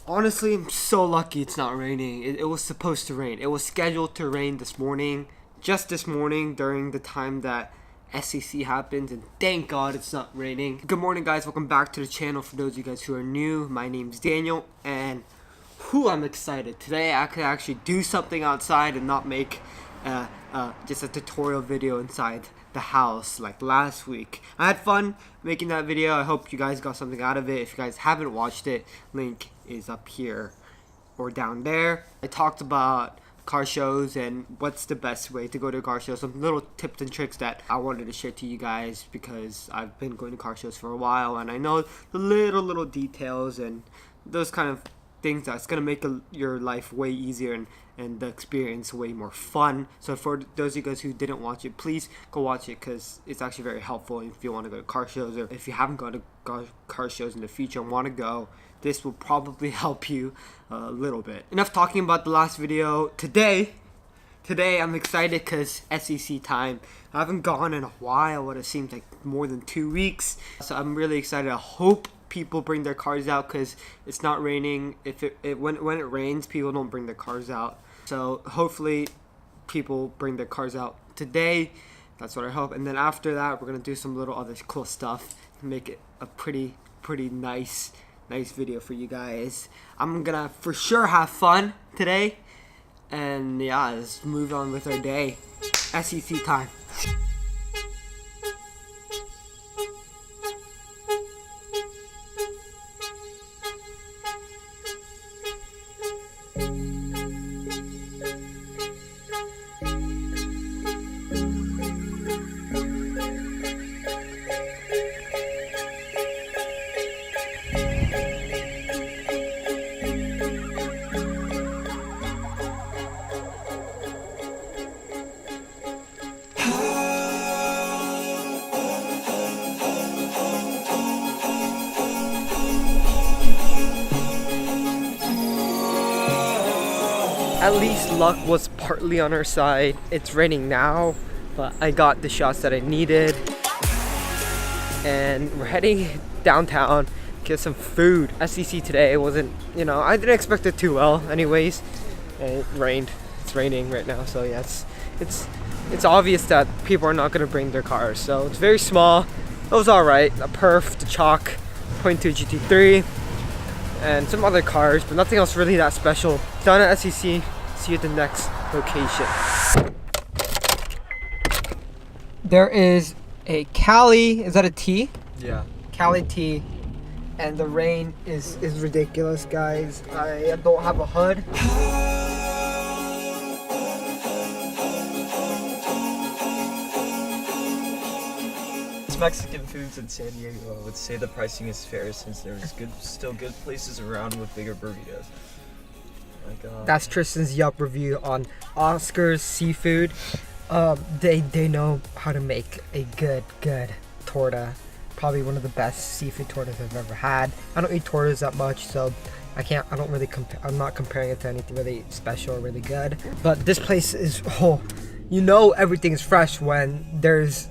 Honestly, I'm so lucky it's not raining. It was supposed to rain. It was scheduled to rain this morning, just this morning during the time that SCC happened, and thank God it's not raining. Good morning, guys. Welcome back to the channel. For those of you guys who are new, my name's Daniel, and I'm excited. Today I could actually do something outside and not make just a tutorial video inside the house like last week. I had fun making that video. I hope you guys got something out of it. If you guys haven't watched it, link is up here or down there. I talked about car shows and what's the best way to go to a car show, some little tips and tricks that I wanted to share to you guys because I've been going to car shows for a while and I know the little details and those kind of things that's gonna make your life way easier and the experience way more fun. So for those of you guys who didn't watch it, please go watch it because it's actually very helpful if you want to go to car shows, or if you haven't gone to car shows in the future and want to go. This will probably help you a little bit. Enough talking about the last video. Today I'm excited because SCC time. I haven't gone in a while, what it seems like more than 2 weeks. So I'm really excited. I hope people bring their cars out because it's not raining. If when it rains, people don't bring their cars out. So hopefully people bring their cars out today. That's what I hope. And then after that, we're gonna do some little other cool stuff to make it a pretty nice video for you guys. I'm gonna for sure have fun today. And yeah, let's move on with our day. SCC time. At least luck was partly on our side. It's raining now, but I got the shots that I needed. And we're heading downtown to get some food. SCC today wasn't, I didn't expect it too well anyways. And it rained. It's raining right now, so yeah, it's obvious that people are not gonna bring their cars. So it's very small. It was alright. A Perf, the Chalk, 0.2 GT3. And some other cars, but nothing else really that special. Done at SCC. See you at the next location. There is a Cali. Is that a T? Yeah. Cali T. And the rain is ridiculous, guys. I don't have a hood. Mexican foods in San Diego, I would say the pricing is fair since there's still good places around with bigger burritos. That's Tristan's Yelp review on Oscar's seafood. They know how to make a good torta. Probably one of the best seafood tortas I've ever had. I don't eat tortas that much, so I'm not comparing it to anything really special or really good. But this place is, everything is fresh when there's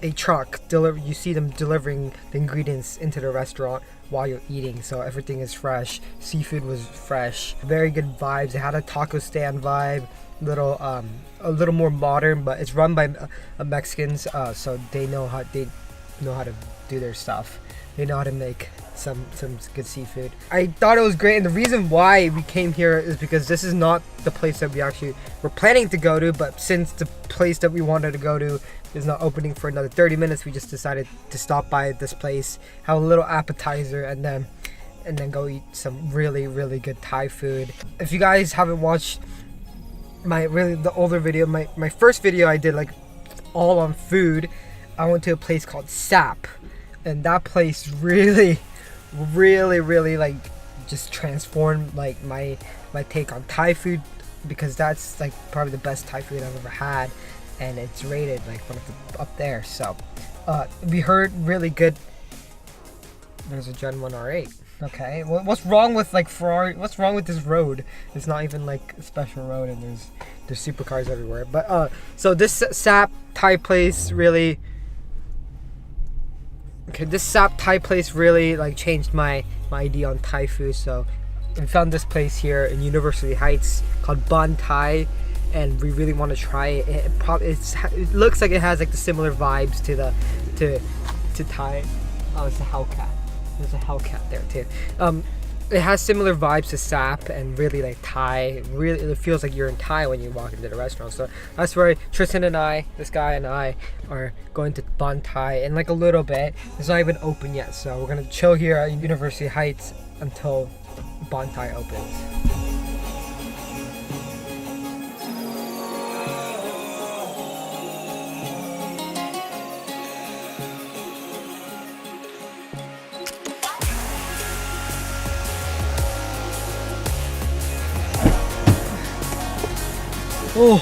a truck you see them delivering the ingredients into the restaurant while you're eating, so everything is fresh. Seafood was fresh, very good vibes. They had a taco stand vibe, a little more modern, but it's run by Mexicans, so they know how to do their stuff. They know how to make some good seafood. I thought it was great, and the reason why we came here is because this is not the place that we actually were planning to go to, but since the place that we wanted to go to is not opening for another 30 minutes, we just decided to stop by this place, have a little appetizer, and then go eat some really good Thai food. If you guys haven't watched the older video, my first video I did like all on food, I went to a place called SAP, and that place really like just transformed like my take on Thai food, because that's like probably the best Thai food I've ever had, and it's rated like one of the up there. So we heard really good. There's a Gen 1 R8. Okay, what's wrong with like Ferrari? What's wrong with this road? It's not even like a special road, and there's supercars everywhere. But so this SAP Thai place really like changed my idea on Thai food. So we found this place here in University Heights called Bon Thai, and we really want to try it. It looks like it has like the similar vibes to Thai. Oh, it's a Hellcat. There's a Hellcat there too. It has similar vibes to Sap and really like Thai. Really, it feels like you're in Thai when you walk into the restaurant. So that's where Tristan and I, this guy and I, are going to Bon Thai in like a little bit. It's not even open yet, so we're gonna chill here at University Heights until Bon Thai opens. Oh,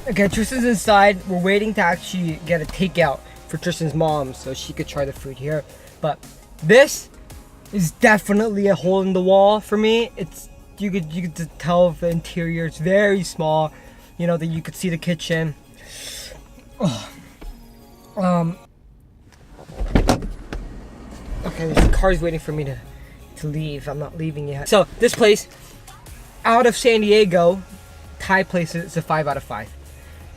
okay, Tristan's inside. We're waiting to actually get a takeout for Tristan's mom so she could try the food here. But this is definitely a hole in the wall for me. It's you could tell the interior is very small. You know that you could see the kitchen. Oh. Okay, this car's waiting for me to leave. I'm not leaving yet. So this place out of San Diego, Thai place, it's a 5 out of 5.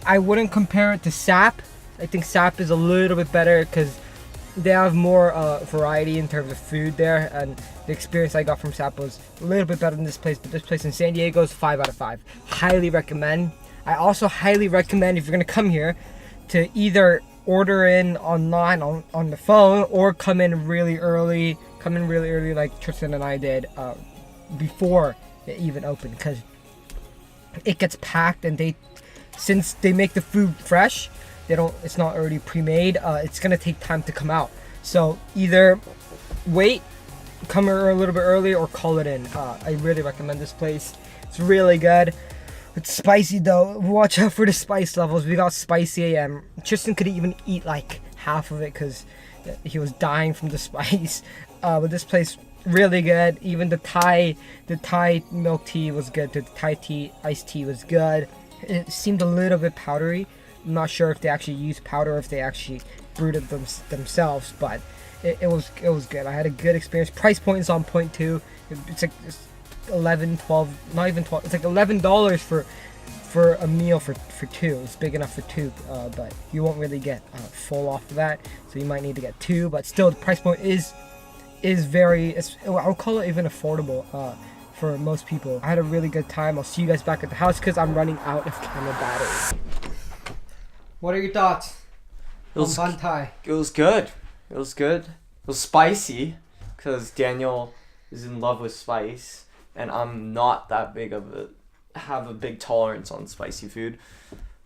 I wouldn't compare it to Sap. I think Sap is a little bit better because they have more variety in terms of food there, and the experience I got from Sap was a little bit better than this place. But this place in San Diego is 5 out of 5. Highly recommend. I also highly recommend, if you're gonna come here, to either order in online on the phone or come in really early. Come in really early like Tristan and I did before it even opened, because it gets packed, and since they make the food fresh, it's not already pre-made. It's gonna take time to come out, so either wait, come here a little bit early, or call it in. I really recommend this place. It's really good. It's spicy though. Watch out for the spice levels. We got spicy AM. Tristan could even eat like half of it because he was dying from the spice. But this place, really good. Even the Thai milk tea was good. The Thai iced tea was good. It seemed a little bit powdery. I'm not sure if they actually used powder or if they actually brewed it themselves, but it was good. I had a good experience. Price point is on point too. It's like 11, 12, not even 12. It's like $11 for a meal for two. It's big enough for two, but you won't really get full off of that. So you might need to get two, but still the price point is very, I would call it even affordable for most people. I had a really good time. I'll see you guys back at the house because I'm running out of camera battery. What are your thoughts on Bon Thai? It was good. It was good. It was spicy because Daniel is in love with spice, and I'm not that big have a big tolerance on spicy food.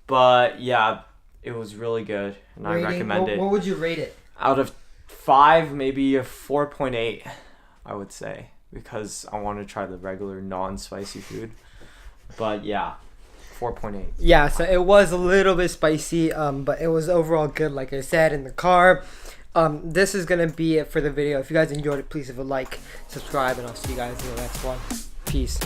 But yeah, it was really good, and I recommend it. What would you rate it? Out of 5, maybe a 4.8, I would say, because I want to try the regular non-spicy food. But yeah, 4.8. Yeah, so it was a little bit spicy, but it was overall good, like I said, in the car. This is going to be it for the video. If you guys enjoyed it, please leave a like, subscribe, and I'll see you guys in the next one. Peace.